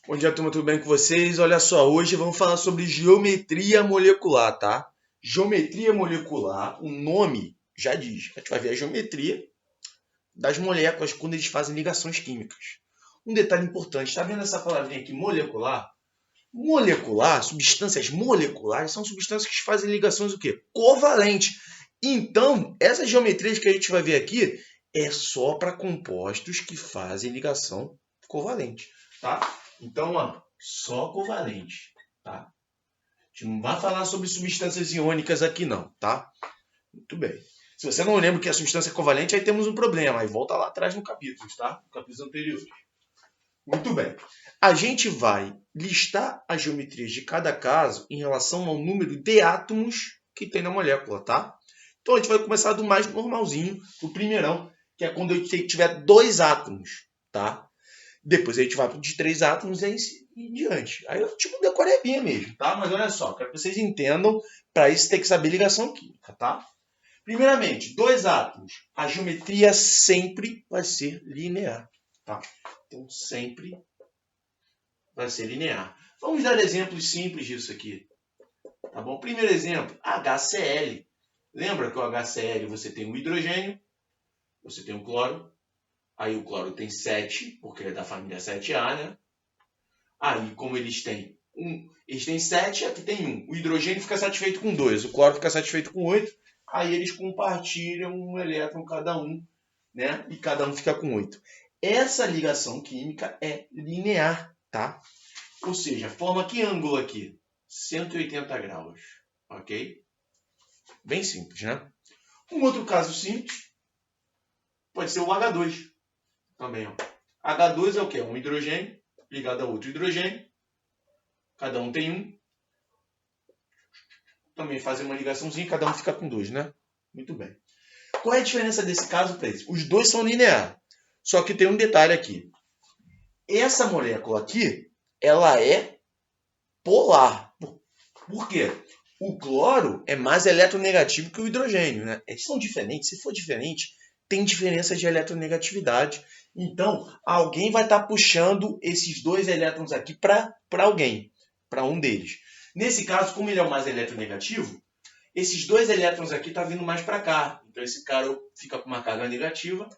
Bom dia, turma, tudo bem com vocês? Olha só, hoje vamos falar sobre geometria molecular, tá? Geometria molecular, o nome já diz. A gente vai ver a geometria das moléculas quando eles fazem ligações químicas. Um detalhe importante, tá vendo essa palavrinha aqui, molecular? Molecular, substâncias moleculares, são substâncias que fazem ligações o quê? Covalentes. Então, essas geometrias que a gente vai ver aqui é só para compostos que fazem ligação covalente, tá? Então, ó, só covalente, tá? A gente não vai falar sobre substâncias iônicas aqui não, tá? Muito bem. Se você não lembra o que é substância covalente, aí temos um problema. Aí volta lá atrás no capítulo, tá? No capítulo anterior. Muito bem. A gente vai listar as geometrias de cada caso em relação ao número de átomos que tem na molécula, tá? Então a gente vai começar do mais normalzinho, do primeirão, que é quando eu tiver 2 átomos, tá? Depois a gente vai de 3 átomos e em diante. Aí eu tipo decorebinha mesmo, tá? Mas olha só, quero que vocês entendam, para isso tem que saber ligação química, tá? Primeiramente, 2 átomos. A geometria sempre vai ser linear, tá? Então sempre vai ser linear. Vamos dar exemplos simples disso aqui, tá bom? Primeiro exemplo, HCl. Lembra que o HCl você tem um hidrogênio, você tem um cloro, aí o cloro tem 7, porque ele é da família 7A, né? Aí, como eles têm 7, aqui tem 1. O hidrogênio fica satisfeito com 2, o cloro fica satisfeito com 8. Aí eles compartilham um elétron cada um, né? E cada um fica com 8. Essa ligação química é linear, tá? Ou seja, forma que ângulo aqui? 180 graus, ok? Bem simples, né? Um outro caso simples pode ser o H2 também, ó. H2 é o quê? Um hidrogênio ligado a outro hidrogênio. Cada um tem um. Também fazem uma ligaçãozinha, cada um fica com 2, né? Muito bem. Qual é a diferença desse caso para esse? Os dois são lineares. Só que tem um detalhe aqui. Essa molécula aqui, ela é polar. Por quê? O cloro é mais eletronegativo que o hidrogênio, né? Eles são diferentes. Se for diferente, tem diferença de eletronegatividade. Então, alguém vai estar puxando esses 2 elétrons aqui para alguém, para um deles. Nesse caso, como ele é o mais eletronegativo, esses 2 elétrons aqui estão vindo mais para cá. Então, esse cara fica com uma carga negativa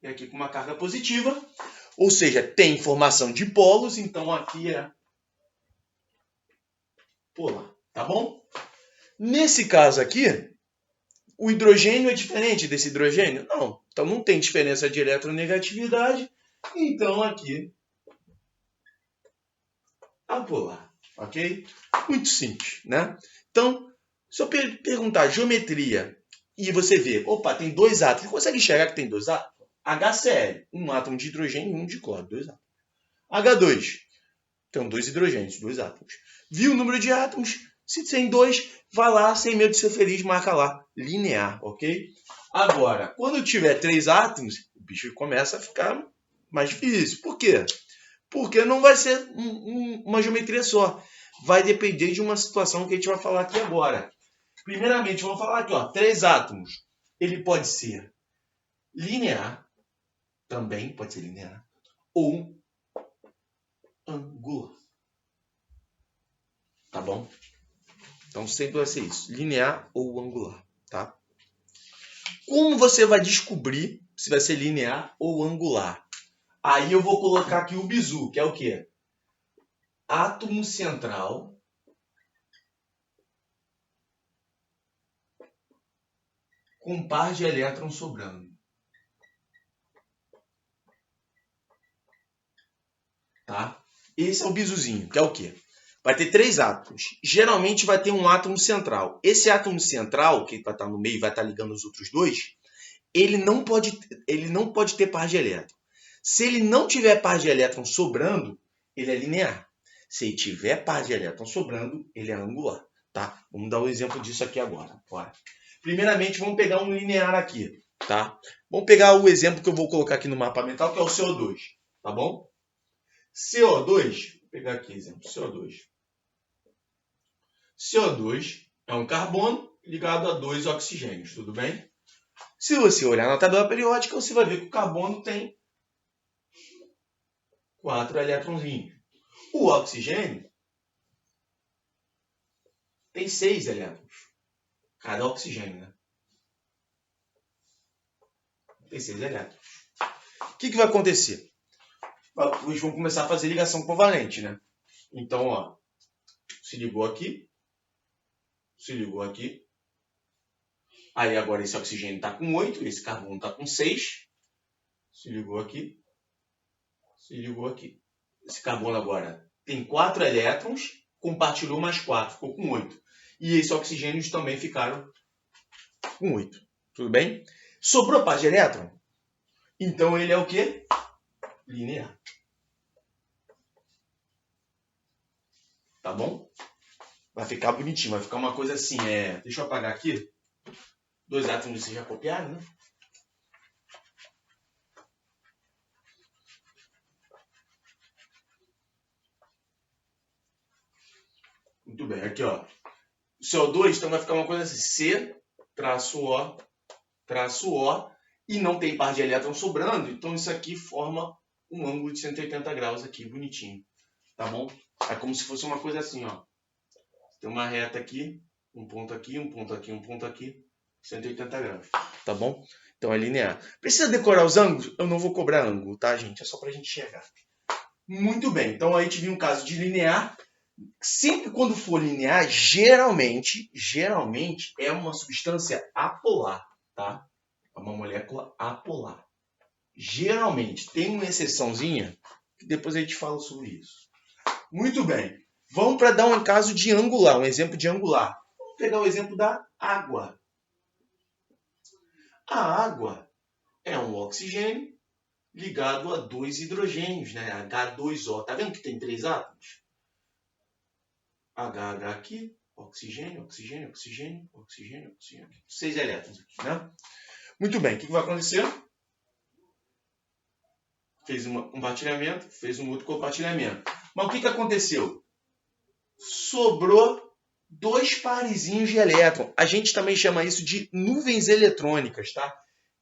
e aqui com uma carga positiva. Ou seja, tem formação de polos, então aqui é polar, tá bom? Nesse caso aqui, o hidrogênio é diferente desse hidrogênio? Não. Então não tem diferença de eletronegatividade. Então aqui apolar, ok? Muito simples, né? Então, se eu perguntar geometria e você vê, opa, tem 2 átomos, você consegue enxergar que tem 2 átomos? HCl, um átomo de hidrogênio e um de cloro, 2 átomos. H2, então 2 hidrogênios, 2 átomos. Viu o número de átomos? Se tem 2, vai lá, sem medo de ser feliz, marca lá, linear, ok? Agora, quando tiver 3 átomos, o bicho começa a ficar mais difícil. Por quê? Porque não vai ser uma geometria só. Vai depender de uma situação que a gente vai falar aqui agora. Primeiramente, vamos falar aqui, ó, 3 átomos. Ele pode ser linear, também pode ser linear, ou angular. Tá bom? Então sempre vai ser isso, linear ou angular, tá? Como você vai descobrir se vai ser linear ou angular? Aí eu vou colocar aqui o bizu, que é o quê? Átomo central com par de elétrons sobrando. Tá? Esse é o bizuzinho, que é o quê? Vai ter 3 átomos. Geralmente vai ter um átomo central. Esse átomo central, que vai estar no meio e vai estar ligando os outros 2, ele não pode ter par de elétron. Se ele não tiver par de elétron sobrando, ele é linear. Se ele tiver par de elétron sobrando, ele é angular. Tá? Vamos dar um exemplo disso aqui agora. Bora. Primeiramente, vamos pegar um linear aqui. Tá? Vamos pegar o exemplo que eu vou colocar aqui no mapa mental, que é o CO2. Tá bom? CO2, vou pegar aqui exemplo, CO2. CO2 é um carbono ligado a 2 oxigênios, tudo bem? Se você olhar na tabela periódica, você vai ver que o carbono tem 4 elétronzinhos. O oxigênio tem 6 elétrons. Cada oxigênio, né? Tem 6 elétrons. O que vai acontecer? Eles vão começar a fazer ligação covalente, né? Então, ó, se ligou aqui. Se ligou aqui. Aí agora esse oxigênio está com 8, esse carbono está com 6. Se ligou aqui. Se ligou aqui. Esse carbono agora tem 4 elétrons, compartilhou mais 4, ficou com 8. E esses oxigênios também ficaram com 8. Tudo bem? Sobrou par de elétron? Então ele é o quê? Linear. Tá bom? Vai ficar bonitinho, vai ficar uma coisa assim, Deixa eu apagar aqui. 2 átomos vocês já copiaram, né? Muito bem, aqui ó. O CO2 então vai ficar uma coisa assim, C, traço O, e não tem par de elétron sobrando, então isso aqui forma um ângulo de 180 graus aqui, bonitinho. Tá bom? É como se fosse uma coisa assim, ó. Tem uma reta aqui, um ponto aqui, um ponto aqui, um ponto aqui, 180 graus. Tá bom? Então é linear. Precisa decorar os ângulos? Eu não vou cobrar ângulo, tá, gente? É só pra gente chegar. Muito bem. Então aí tive um caso de linear. Sempre quando for linear, geralmente é uma substância apolar, tá? É uma molécula apolar. Geralmente. Tem uma exceçãozinha, que depois a gente fala sobre isso. Muito bem. Vamos para dar um caso de angular, um exemplo de angular. Vamos pegar o exemplo da água. A água é um oxigênio ligado a 2 hidrogênios, né? H2O. Tá vendo que tem 3 átomos? HH aqui, oxigênio, oxigênio, oxigênio, oxigênio, oxigênio. 6 elétrons aqui, né? Muito bem, o que vai acontecer? Fez um compartilhamento, fez um outro compartilhamento. Mas o que aconteceu? Sobrou 2 parezinhos de elétron. A gente também chama isso de nuvens eletrônicas, tá?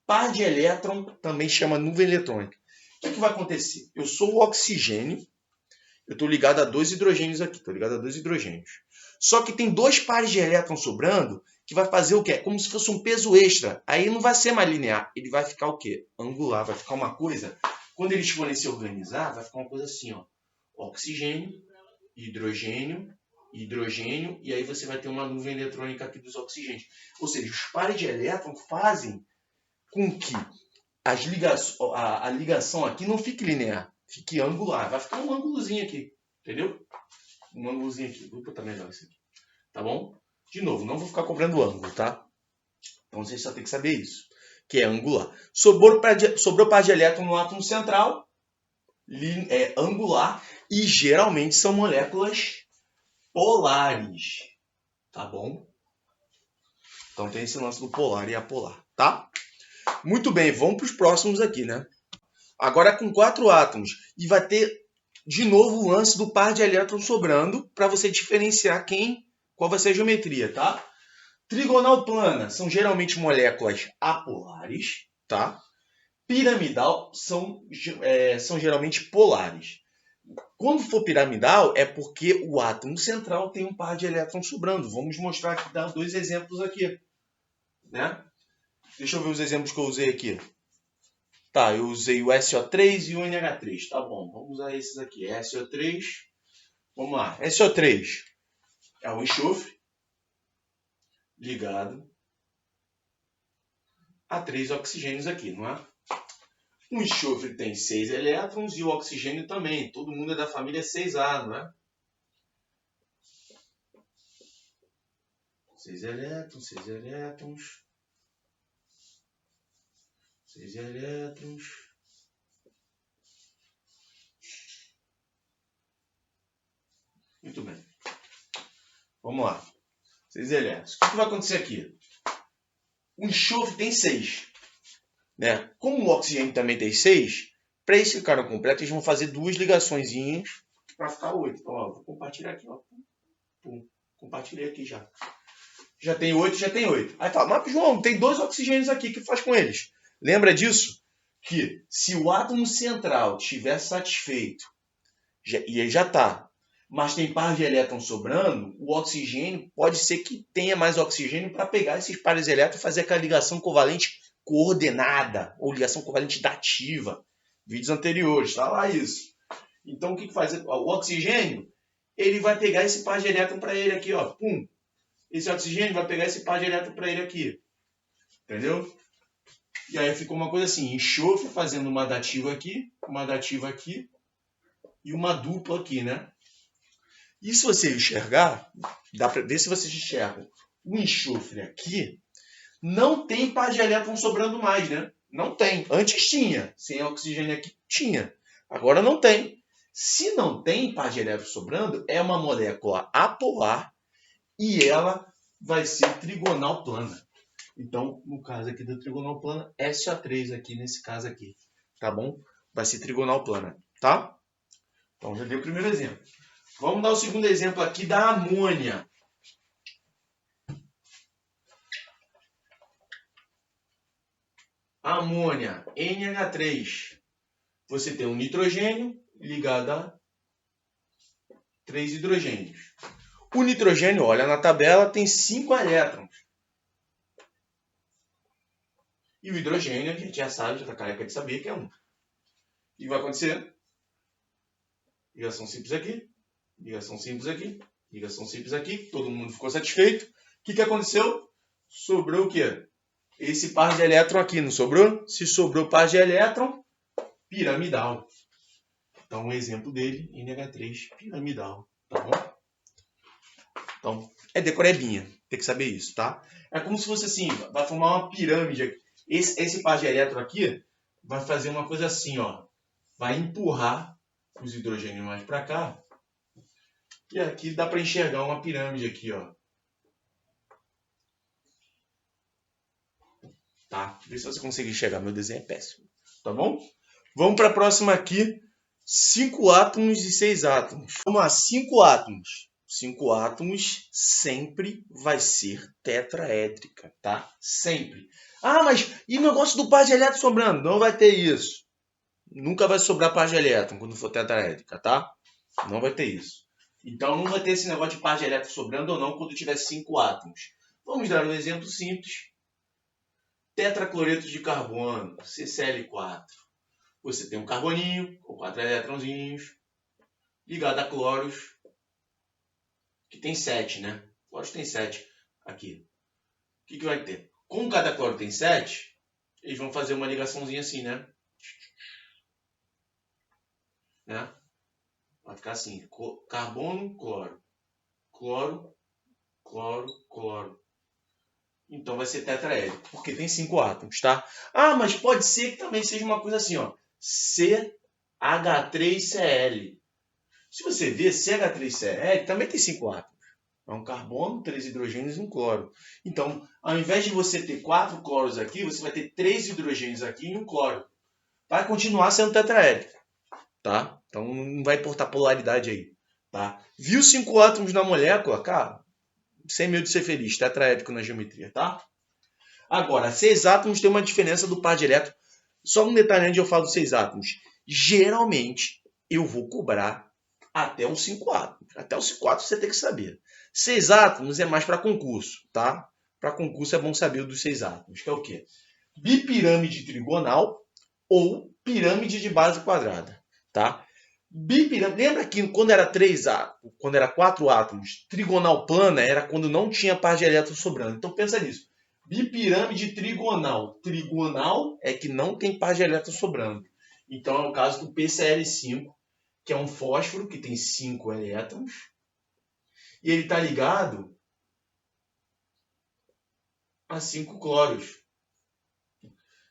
Par de elétron também chama nuvem eletrônica. O que vai acontecer? Eu sou o oxigênio, eu estou ligado a 2 hidrogênios aqui, estou ligado a 2 hidrogênios. Só que tem 2 pares de elétrons sobrando, que vai fazer o quê? Como se fosse um peso extra. Aí não vai ser mais linear, ele vai ficar o quê? Angular, vai ficar uma coisa... Quando eles forem se organizar, vai ficar uma coisa assim, ó. Oxigênio, hidrogênio, hidrogênio, e aí você vai ter uma nuvem eletrônica aqui dos oxigênios. Ou seja, os pares de elétron fazem com que a ligação aqui não fique linear, fique angular. Vai ficar um ângulozinho aqui, entendeu? Um ângulozinho aqui. Vou botar melhor isso aqui. Tá bom? De novo, não vou ficar cobrando ângulo, tá? Então você só tem que saber isso, que é angular. Sobrou par de elétron no átomo central, angular, e geralmente são moléculas polares, tá bom? Então tem esse lance do polar e apolar, tá? Muito bem, vamos para os próximos aqui, né? Agora com 4 átomos, e vai ter de novo o lance do par de elétrons sobrando, para você diferenciar qual vai ser a geometria, tá? Trigonal plana são geralmente moléculas apolares, tá? Piramidal são geralmente polares. Quando for piramidal, é porque o átomo central tem um par de elétrons sobrando. Vamos mostrar aqui, dar 2 exemplos aqui, né? Deixa eu ver os exemplos que eu usei aqui. Tá, eu usei o SO3 e o NH3. Tá bom, vamos usar esses aqui. SO3, vamos lá. SO3 é um enxofre ligado a 3 oxigênios aqui, não é? O enxofre tem 6 elétrons e o oxigênio também. Todo mundo é da família 6A, não é? 6 elétrons, 6 elétrons. 6 elétrons. Muito bem. Vamos lá. 6 elétrons. O que vai acontecer aqui? O enxofre tem 6. Né? Como o oxigênio também tem 6, para eles ficarem completos, eles vão fazer 2 ligaçõezinhas para ficar 8. Então, ó, vou compartilhar aqui. Ó. Pum. Compartilhei aqui já. Já tem 8, já tem 8. Aí fala, mas João, tem 2 oxigênios aqui, o que faz com eles? Lembra disso? Que se o átomo central estiver satisfeito, E ele já está. Mas tem par de elétrons sobrando, o oxigênio pode ser que tenha mais oxigênio para pegar esses pares de elétrons e fazer aquela ligação covalente coordenada, ou ligação covalente dativa. Vídeos anteriores, está lá isso. Então, o que faz? O oxigênio, ele vai pegar esse par de elétron para ele aqui, ó. Pum. Esse oxigênio vai pegar esse par de elétron para ele aqui. Entendeu? E aí ficou uma coisa assim, enxofre fazendo uma dativa aqui e uma dupla aqui, né? E se você enxergar, dá para ver se vocês enxergam, o enxofre aqui não tem par de elétron sobrando mais, né? Não tem. Antes tinha. Sem oxigênio aqui tinha. Agora não tem. Se não tem par de elétron sobrando, é uma molécula apolar e ela vai ser trigonal plana. Então, no caso aqui da trigonal plana, SO3 aqui, nesse caso aqui. Tá bom? Vai ser trigonal plana, tá? Então, já dei o primeiro exemplo. Vamos dar o segundo exemplo aqui da amônia. Amônia, NH3. Você tem um nitrogênio ligado a 3 hidrogênios. O nitrogênio, olha na tabela, tem 5 elétrons. E o hidrogênio, a gente já sabe, já está careca de saber que é 1. O que vai acontecer? Ligação simples aqui, ligação simples aqui, ligação simples aqui. Todo mundo ficou satisfeito. O que aconteceu? Sobrou o quê? Esse par de elétron aqui, não sobrou? Se sobrou par de elétron, piramidal. Então, um exemplo dele, NH3 piramidal, tá bom? Então, é decorebinha, tem que saber isso, tá? É como se fosse assim, vai formar uma pirâmide aqui. Esse par de elétron aqui vai fazer uma coisa assim, ó. Vai empurrar os hidrogênios mais para cá. E aqui dá para enxergar uma pirâmide aqui, ó. Tá? Vê se você consegue enxergar. Meu desenho é péssimo. Tá bom? Vamos para a próxima aqui. 5 átomos e 6 átomos. Vamos lá, 5 átomos. 5 átomos sempre vai ser tetraédrica, tá? Sempre. Ah, mas e o negócio do par de elétron sobrando? Não vai ter isso. Nunca vai sobrar par de elétron quando for tetraédrica, tá? Não vai ter isso. Então, não vai ter esse negócio de par de elétron sobrando ou não quando tiver 5 átomos. Vamos dar um exemplo simples. Tetracloreto de carbono, CCl4. Você tem um carboninho com 4 elétronzinhos ligado a cloros, que tem 7, né? Cloros tem 7 aqui. O que vai ter? Como cada cloro tem 7, eles vão fazer uma ligaçãozinha assim, né? Vai ficar assim, carbono, cloro. Cloro, cloro, cloro. Então vai ser tetraédrico, porque tem 5 átomos, tá? Ah, mas pode ser que também seja uma coisa assim, ó. CH3Cl. Se você ver, CH3Cl também tem 5 átomos. É um carbono, 3 hidrogênios e um cloro. Então, ao invés de você ter 4 cloros aqui, você vai ter 3 hidrogênios aqui e um cloro. Vai continuar sendo tetraédrico, tá? Então, não vai importar polaridade aí, tá? Viu 5 átomos na molécula? Cara, sem medo de ser feliz, tetraédrico na geometria, tá? Agora, 6 átomos tem uma diferença do par de elétron. Só um detalhe antes de eu falar dos 6 átomos. Geralmente, eu vou cobrar até os 5 átomos. Até os 5 átomos você tem que saber. 6 átomos é mais para concurso, tá? Para concurso é bom saber o dos 6 átomos, que é o quê? Bipirâmide trigonal ou pirâmide de base quadrada, tá? Bipirâmide, lembra que quando era 3 átomos, quando era 4 átomos, trigonal plana era quando não tinha par de elétrons sobrando. Então pensa nisso. Bipirâmide trigonal. Trigonal é que não tem par de elétrons sobrando. Então é o caso do PCl5, que é um fósforo que tem 5 elétrons. E ele está ligado a 5 cloros.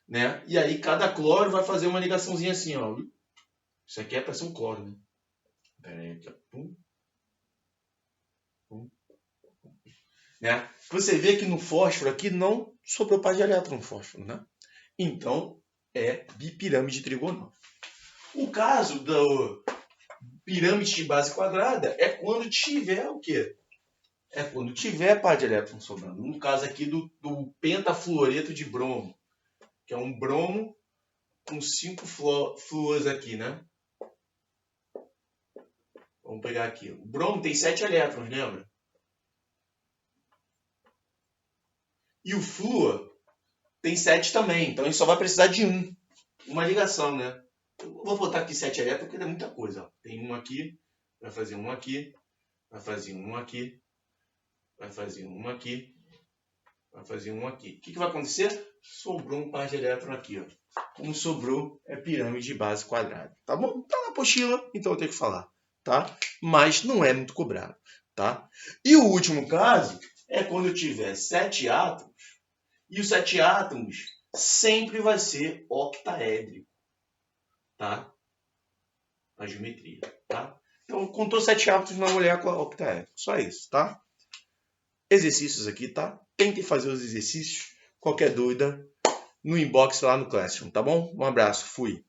Né? E aí cada cloro vai fazer uma ligaçãozinha assim, ó. Isso aqui é para ser um cloro, né? Pera aí, aqui, ó. Pum. Pum. Né? Você vê que no fósforo aqui não sobrou par de elétron no fósforo, né? Então é bipirâmide trigonal. O caso do pirâmide de base quadrada é quando tiver o quê? É quando tiver par de elétron sobrando. No caso aqui do pentafluoreto de bromo, que é um bromo com 5 fluos aqui, né? Vamos pegar aqui. O bromo tem 7 elétrons, lembra? E o flúor tem 7 também. Então, a gente só vai precisar de uma ligação, né? Eu vou botar aqui 7 elétrons, porque é muita coisa. Ó. Tem um aqui, vai fazer um aqui, vai fazer um aqui, vai fazer um aqui, vai fazer um aqui. O que vai acontecer? Sobrou um par de elétrons aqui, ó. Como sobrou, é pirâmide de base quadrada. Tá bom? Tá na apostila, então eu tenho que falar. Tá? Mas não é muito cobrado. Tá? E o último caso é quando eu tiver 7 átomos. E os 7 átomos sempre vai ser octaédrico. Tá? Na geometria. Tá? Então, contou 7 átomos na molécula octaédrico. Só isso, tá? Exercícios aqui, tá? Tentem fazer os exercícios. Qualquer dúvida, no inbox lá no Classroom, tá bom? Um abraço, fui!